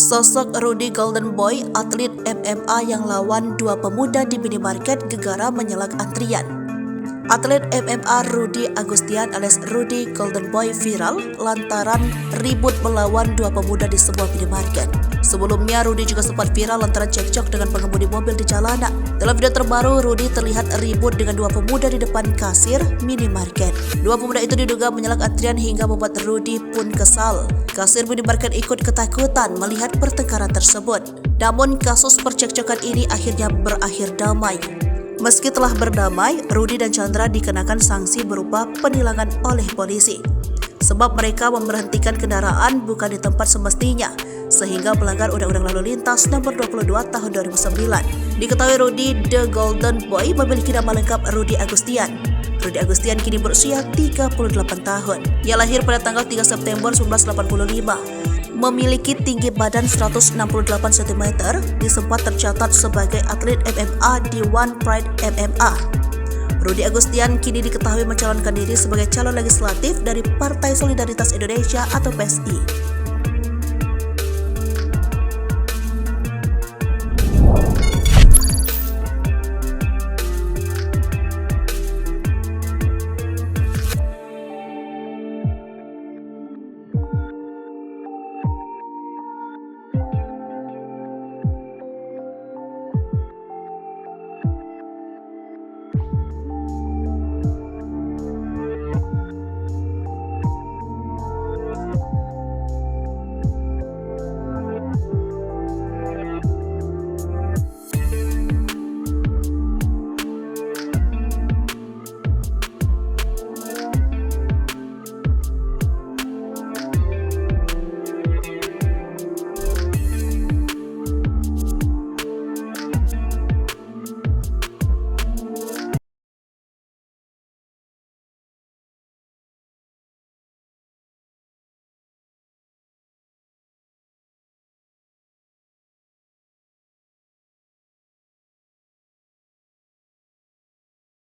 Sosok Rudy Golden Boy, atlet MMA yang lawan dua pemuda di minimarket gegara menyelak antrian. Atlet MMA Rudy Agustian alias Rudy Golden Boy viral lantaran ribut melawan dua pemuda di sebuah minimarket. Sebelumnya, Rudy juga sempat viral lantaran cekcok dengan pengemudi mobil di jalanan. Dalam video terbaru, Rudy terlihat ribut dengan dua pemuda di depan kasir minimarket. Dua pemuda itu diduga menyelak antrian hingga membuat Rudy pun kesal. Kasir minimarket ikut ketakutan melihat pertengkaran tersebut. Namun, kasus percekcokan ini akhirnya berakhir damai. Meski telah berdamai, Rudy dan Chandra dikenakan sanksi berupa penilangan oleh polisi. Sebab mereka memberhentikan kendaraan bukan di tempat semestinya, sehingga melanggar Undang-Undang Lalu Lintas Nomor 22 Tahun 2009. Diketahui Rudy The Golden Boy memiliki nama lengkap Rudy Agustian. Rudy Agustian kini berusia 38 tahun. Ia lahir pada tanggal 3 September 1985. Memiliki tinggi badan 168 cm, sempat tercatat sebagai atlet MMA di One Pride MMA. Rudy Agustian kini diketahui mencalonkan diri sebagai calon legislatif dari Partai Solidaritas Indonesia atau PSI.